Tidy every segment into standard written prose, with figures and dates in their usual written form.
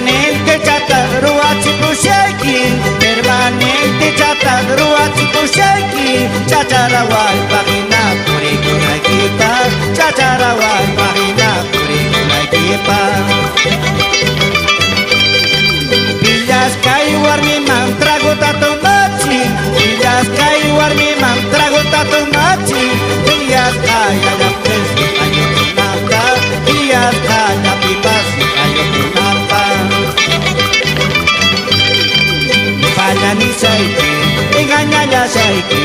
permanente chata ruachi kusheki permanente chata ruachi kusheki chacharawal pagina kurikuna kita chacharawal pagina kurikuna kita pillas kai warmi mantrago tato machi pillas kai warmi mantrago tato machi pillas kai ada presi ayo tunanta pillas kai pipas ayo tunanta falla ni saiki engaña ya saiki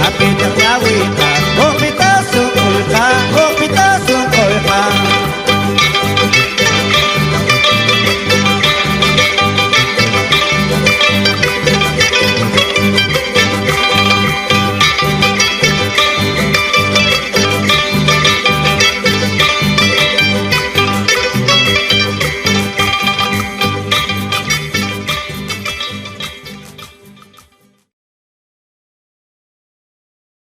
apeta yawi